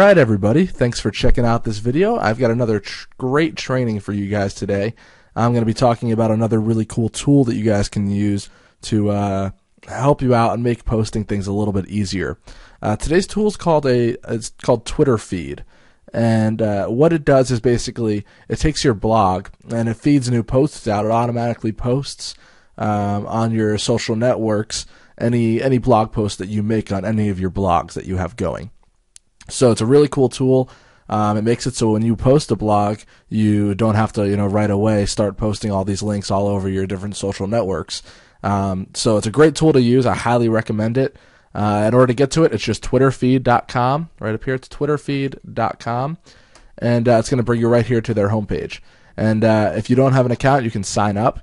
Alright everybody, thanks for checking out this video. I've got another great training for you guys today. I'm going to be talking about another really cool tool that you guys can use to help you out and make posting things a little bit easier. Today's tool is called Twitter Feed, and what it does is basically it takes your blog and it feeds new posts out. It automatically posts on your social networks any blog post that you make on any of your blogs that you have going. So it's a really cool tool. It makes it so when you post a blog, you don't have to, right away start posting all these links all over your different social networks. So it's a great tool to use. I highly recommend it. In order to get to it, it's just twitterfeed.com. Right up here, it's twitterfeed.com. And it's going to bring you right here to their homepage. And if you don't have an account, you can sign up.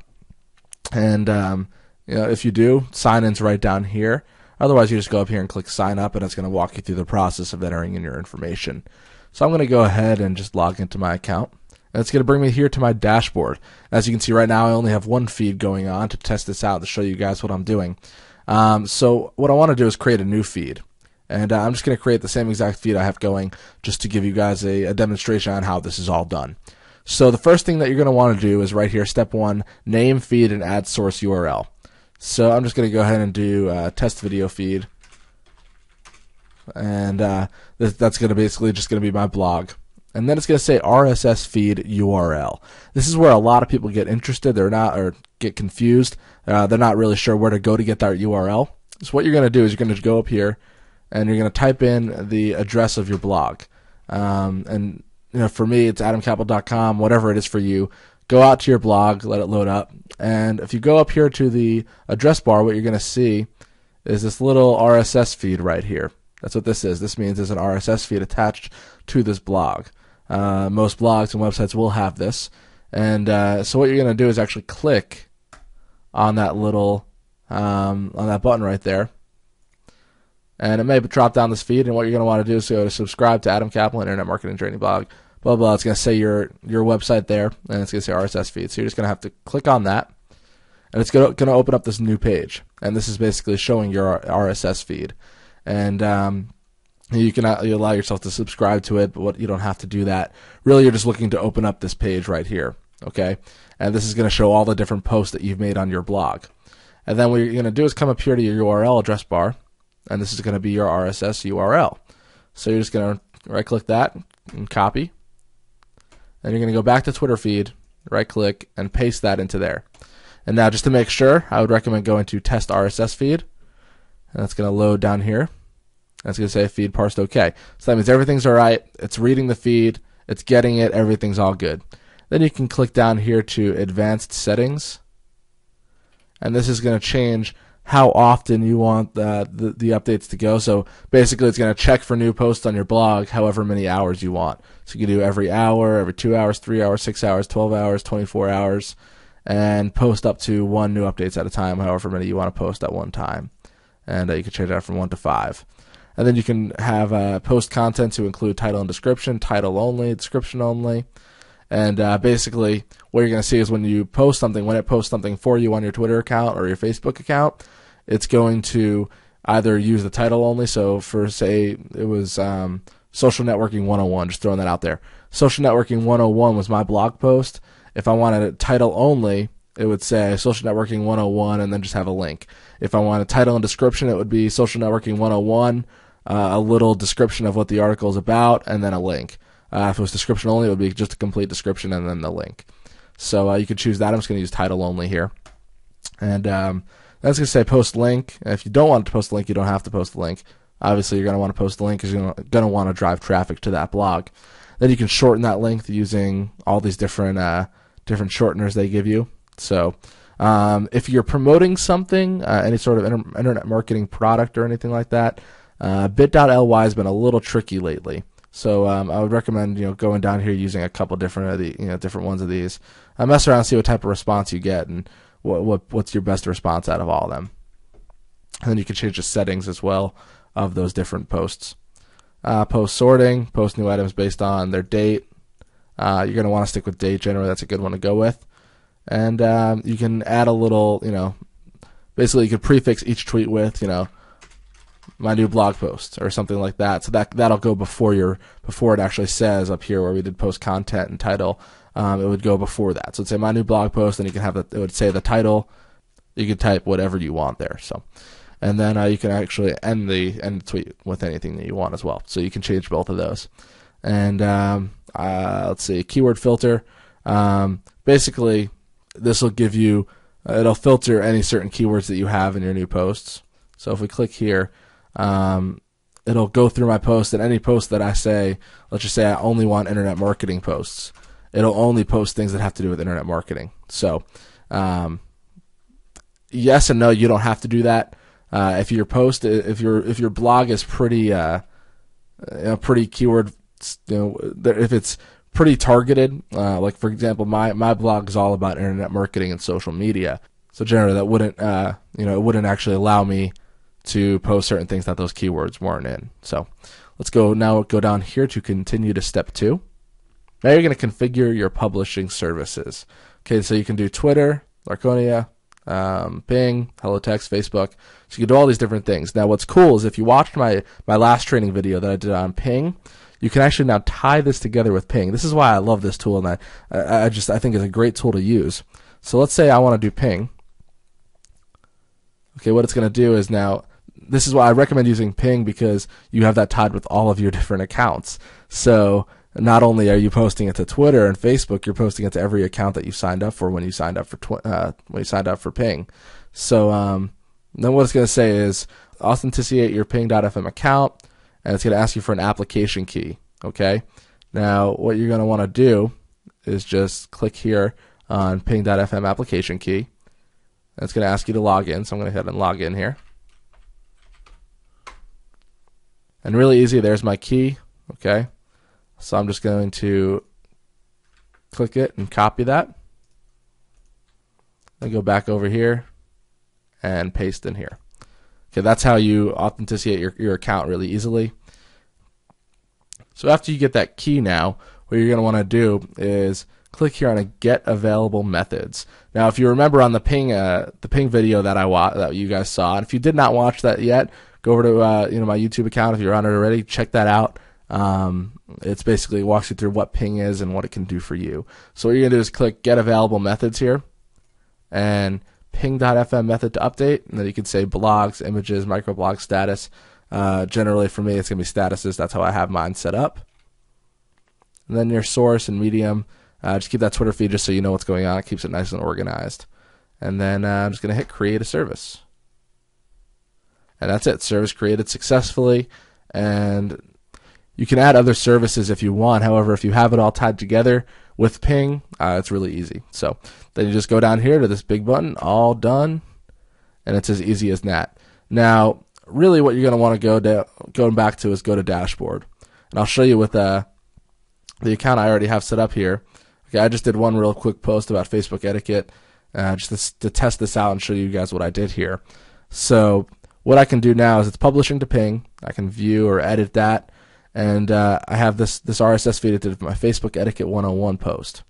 And if you do, sign-in's right down here. Otherwise, you just go up here and click sign up, and it's going to walk you through the process of entering in your information. So I'm going to go ahead and just log into my account. And it's going to bring me here to my dashboard. As you can see right now, I only have one feed going on to test this out to show you guys what I'm doing. So what I want to do is create a new feed. And I'm just going to create the same exact feed I have going just to give you guys a demonstration on how this is all done. So the first thing that you're going to want to do is right here, step 1, name, feed, and add source URL. So I'm just going to go ahead and do test video feed, and that's going to basically just going to be my blog. And then it's going to say RSS feed URL. This is where a lot of people get interested. They're not, or get confused. They're not really sure where to go to get that URL. So what you're going to do is you're going to go up here, and you're going to type in the address of your blog. And for me, it's adamcapital.com. Whatever it is for you. Go out to your blog, let it load up, and if you go up here to the address bar, what you're going to see is this little RSS feed right here. That's what this is. This means there's an RSS feed attached to this blog. Most blogs and websites will have this, and so what you're going to do is actually click on that little on that button right there, and it may drop down this feed. And what you're going to want to do is go to subscribe to Adam Kaplan Internet Marketing Training Blog. Blah, blah. It's going to say your website there, and it's going to say RSS feed. So you're just going to have to click on that, and it's going to open up this new page. And this is basically showing your RSS feed. And you allow yourself to subscribe to it, but you don't have to do that. Really, you're just looking to open up this page right here, okay? And this is going to show all the different posts that you've made on your blog. And then what you're going to do is come up here to your URL address bar, and this is going to be your RSS URL. So you're just going to right-click that and copy. And you're going to go back to Twitter Feed, right-click, and paste that into there. And now, just to make sure, I would recommend going to Test RSS Feed. And that's going to load down here. And it's going to say Feed parsed OK. So that means everything's all right. It's reading the feed. It's getting it. Everything's all good. Then you can click down here to Advanced Settings. And this is going to change how often you want the updates to go. So basically, it's going to check for new posts on your blog however many hours you want. So you can do every hour, every 2 hours, 3 hours, 6 hours, 12 hours, 24 hours, and post up to 1 new updates at a time, however many you want to post at one time. And you can change that from 1 to 5. And then you can have post content to include title and description, title only, description only. And basically, what you're going to see is when you post something, when it posts something for you on your Twitter account or your Facebook account, it's going to either use the title only. So for, say, it was Social Networking 101, just throwing that out there. Social Networking 101 was my blog post. If I wanted a title only, it would say Social Networking 101 and then just have a link. If I wanted title and description, it would be Social Networking 101, a little description of what the article is about, and then a link. If it was description only, it would be just a complete description and then the link. So you could choose that. I'm just going to use title only here. And that's going to say post link. And if you don't want to post a link, you don't have to post the link. Obviously, you're going to want to post the link because you're going to want to drive traffic to that blog. Then you can shorten that length using all these different shorteners they give you. So if you're promoting something, any sort of internet marketing product or anything like that, bit.ly has been a little tricky lately. So I would recommend going down here using a couple different different ones of these. Mess around and see what type of response you get and what's your best response out of all of them. And then you can change the settings as well of those different posts. Post sorting, post new items based on their date. You're going to want to stick with date generally. That's a good one to go with. And you can add a little, basically you could prefix each tweet with, my new blog post or something like that. So that'll go before it actually says up here where we did post content and title. It would go before that. So it'd say my new blog post, and you can have it would say the title. You could type whatever you want there. So, and then you can actually end the tweet with anything that you want as well. So you can change both of those. And let's see, keyword filter. Basically, this will give you it'll filter any certain keywords that you have in your new posts. So if we click here, it'll go through my post, and any post that I say, let's just say I only want internet marketing posts, it'll only post things that have to do with internet marketing. So yes and no, you don't have to do that. If your blog is pretty pretty keyword, if it's pretty targeted, like for example, my blog is all about internet marketing and social media. So generally, that wouldn't it wouldn't actually allow me to post certain things that those keywords weren't in. So let's go down here to continue to step 2. Now you're going to configure your publishing services. Okay, so you can do Twitter, Laconia, Ping, HelloText, Facebook. So you can do all these different things. Now what's cool is if you watched my last training video that I did on Ping, you can actually now tie this together with Ping. This is why I love this tool, and I think it's a great tool to use. So let's say I want to do Ping. Okay, what it's going to do is now, this is why I recommend using Ping, because you have that tied with all of your different accounts. So not only are you posting it to Twitter and Facebook, you're posting it to every account that you signed up for when you signed up for Ping. So then what it's going to say is authenticate your Ping.fm account, and it's going to ask you for an application key. Okay. Now what you're going to want to do is just click here on Ping.fm application key. And it's going to ask you to log in. So I'm going to go ahead and log in here. And really easy, there's my key. Okay. So I'm just going to click it and copy that. Then go back over here and paste in here. Okay, that's how you authenticate your account really easily. So after you get that key now, what you're going to want to do is click here on a Get Available Methods. Now, if you remember on the Ping video that you guys saw, and if you did not watch that yet, go over to my YouTube account if you're on it already. Check that out. It's basically walks you through what Ping is and what it can do for you. So what you're gonna do is click Get Available Methods here, and Ping.fm method to update, and then you can say blogs, images, microblog status. Generally for me, it's gonna be statuses. That's how I have mine set up. And then your source and medium. Just keep that Twitter feed just so you know what's going on. It keeps it nice and organized. And then I'm just gonna hit Create a Service. And that's it. Service created successfully. And you can add other services if you want. However, if you have it all tied together with Ping, it's really easy. So then you just go down here to this big button, all done, and it's as easy as that. Now, really what you're going to want to go back to is go to Dashboard. And I'll show you with the account I already have set up here. Okay, I just did one real quick post about Facebook etiquette just to test this out and show you guys what I did here. So what I can do now is it's publishing to Ping. I can view or edit that. And I have this RSS feed to my Facebook Etiquette 101 post.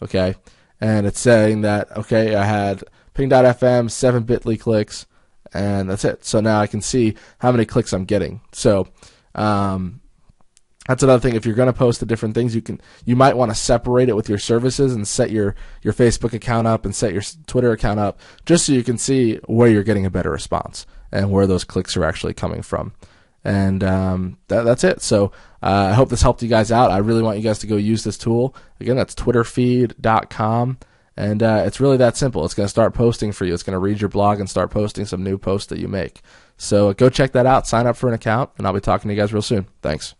Okay, and it's saying that, okay, I had Ping.fm, 7 Bitly clicks, and that's it. So now I can see how many clicks I'm getting. So that's another thing. If you're going to post the different things, you might want to separate it with your services and set your Facebook account up and set your Twitter account up, just so you can see where you're getting a better response and where those clicks are actually coming from. And that's it. So I hope this helped you guys out. I really want you guys to go use this tool. Again, that's twitterfeed.com. And it's really that simple. It's going to start posting for you. It's going to read your blog and start posting some new posts that you make. So go check that out. Sign up for an account, and I'll be talking to you guys real soon. Thanks.